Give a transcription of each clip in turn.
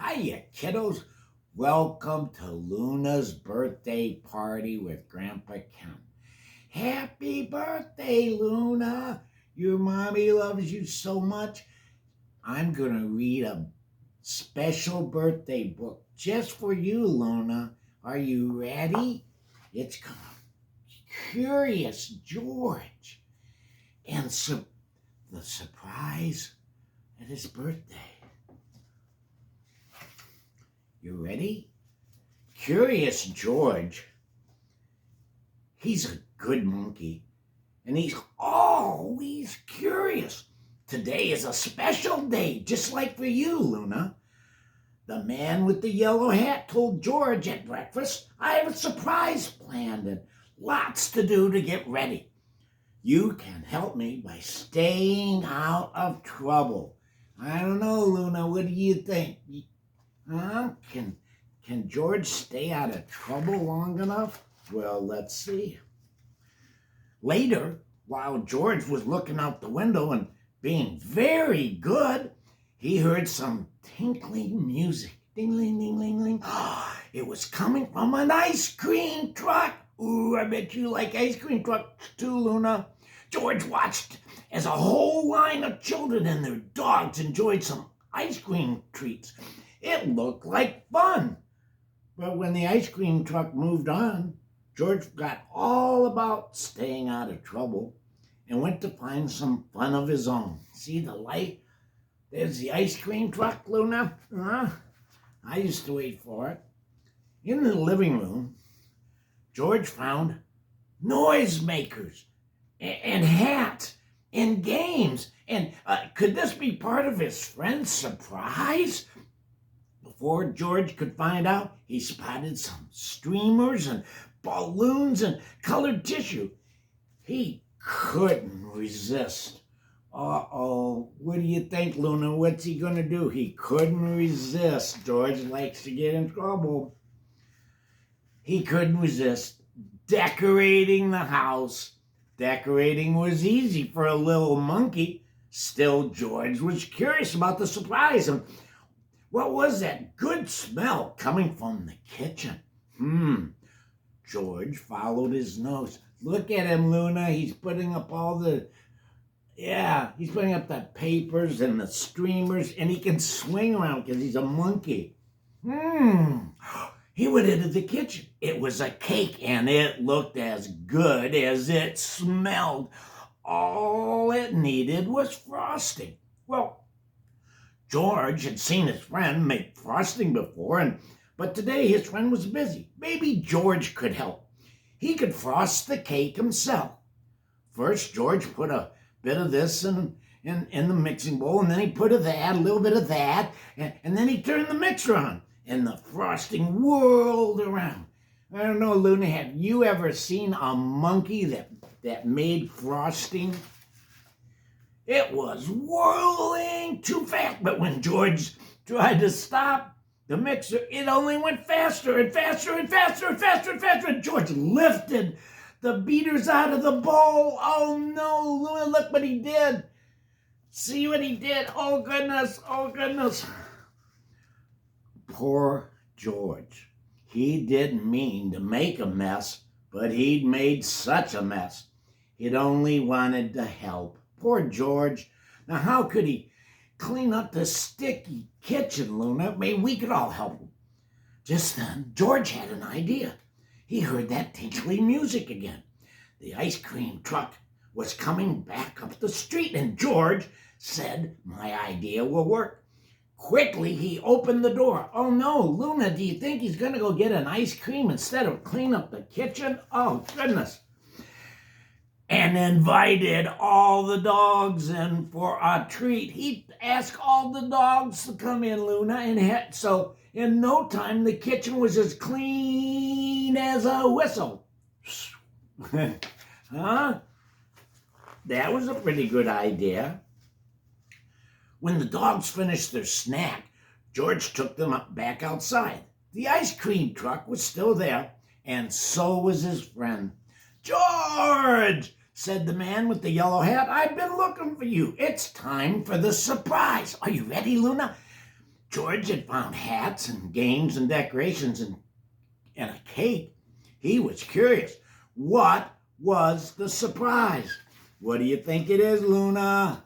Hiya, kiddos. Welcome to Luna's birthday party with Grandpa Ken. Happy birthday, Luna. Your mommy loves you so much. I'm going to read a special birthday book just for you, Luna. Are you ready? It's called Curious George and the surprise at his birthday. You ready? Curious George, he's a good monkey, and he's always curious. Today is a special day, just like for you, Luna. The man with the yellow hat told George at breakfast, I have a surprise planned and lots to do to get ready. You can help me by staying out of trouble. I don't know, Luna, what do you think? Huh? Can George stay out of trouble long enough? Well, let's see. Later, while George was looking out the window and being very good, he heard some tinkling music. Ding, ding, ding, ding, ding. It was coming from an ice cream truck. Ooh, I bet you like ice cream trucks too, Luna. George watched as a whole line of children and their dogs enjoyed some ice cream treats. It looked like fun. But when the ice cream truck moved on, George forgot all about staying out of trouble and went to find some fun of his own. See the light? There's the ice cream truck, Luna. I used to wait for it. In the living room, George found noisemakers and hats and games. And could this be part of his friend's surprise? Before George could find out, he spotted some streamers and balloons and colored tissue. He couldn't resist. Uh-oh, what do you think, Luna? What's he gonna do? He couldn't resist. George likes to get in trouble. He couldn't resist decorating the house. Decorating was easy for a little monkey. Still, George was curious about the surprise. And what was that good smell coming from the kitchen? George followed his nose. Look at him, Luna. He's putting up he's putting up the papers and the streamers, and he can swing around because he's a monkey. He went into the kitchen. It was a cake, and it looked as good as it smelled. All it needed was frosting. Well, George had seen his friend make frosting before, but today his friend was busy. Maybe George could help. He could frost the cake himself. First, George put a bit of this in the mixing bowl, and then he put a little bit of that, and then he turned the mixer on, and the frosting whirled around. I don't know, Luna, have you ever seen a monkey that made frosting? It was whirling too fast, but when George tried to stop the mixer, it only went faster and faster and faster and faster and faster, and George lifted the beaters out of the bowl. Oh no, Luna, look what he did. See what he did? Oh goodness, oh goodness. Poor George. He didn't mean to make a mess, but he'd made such a mess. He'd only wanted to help. Poor George. Now, how could he clean up the sticky kitchen, Luna? Maybe we could all help him. Just then, George had an idea. He heard that tinkling music again. The ice cream truck was coming back up the street, and George said, my idea will work. Quickly, he opened the door. Oh no, Luna, do you think he's going to go get an ice cream instead of clean up the kitchen? Oh, goodness. And invited all the dogs in for a treat. He asked all the dogs to come in, Luna, and so in no time the kitchen was as clean as a whistle. Huh? That was a pretty good idea. When the dogs finished their snack, George took them back outside. The ice cream truck was still there, and so was his friend. George, said the man with the yellow hat, I've been looking for you. It's time for the surprise. Are you ready, Luna? George had found hats and games and decorations and a cake. He was curious. What was the surprise? What do you think it is, Luna?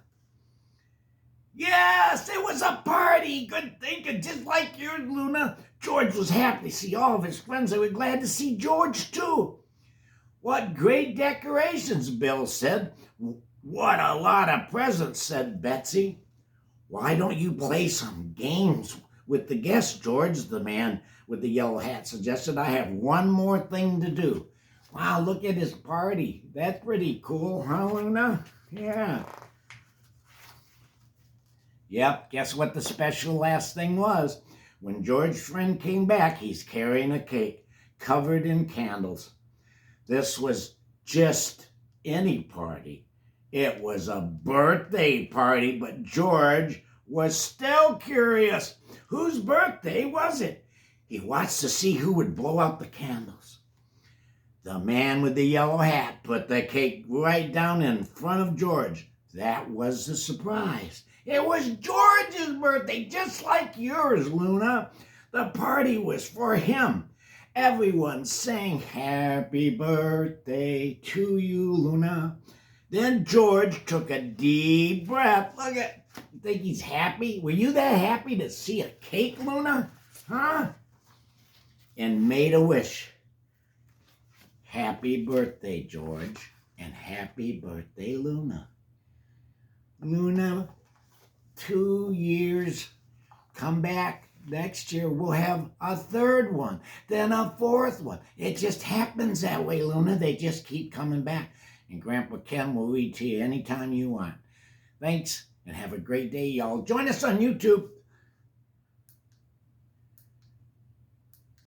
Yes, it was a party. Good thinking, just like yours, Luna. George was happy to see all of his friends. They were glad to see George, too. What great decorations, Bill said. What a lot of presents, said Betsy. Why don't you play some games with the guests, George? The man with the yellow hat suggested. I have one more thing to do. Wow, look at his party. That's pretty cool, huh, Luna? Yeah. Yep, guess what the special last thing was? When George's friend came back, he's carrying a cake covered in candles. This was just any party. It was a birthday party, but George was still curious. Whose birthday was it? He watched to see who would blow out the candles. The man with the yellow hat put the cake right down in front of George. That was the surprise. It was George's birthday, just like yours, Luna. The party was for him. Everyone sang happy birthday to you, Luna. Then George took a deep breath. Look at, you think he's happy? Were you that happy to see a cake, Luna? Huh? And made a wish. Happy birthday, George, and happy birthday, Luna. Luna, 2 years, come back. Next year, we'll have a third one, then a fourth one. It just happens that way, Luna. They just keep coming back. And Grandpa Ken will read to you anytime you want. Thanks, and have a great day, y'all. Join us on YouTube.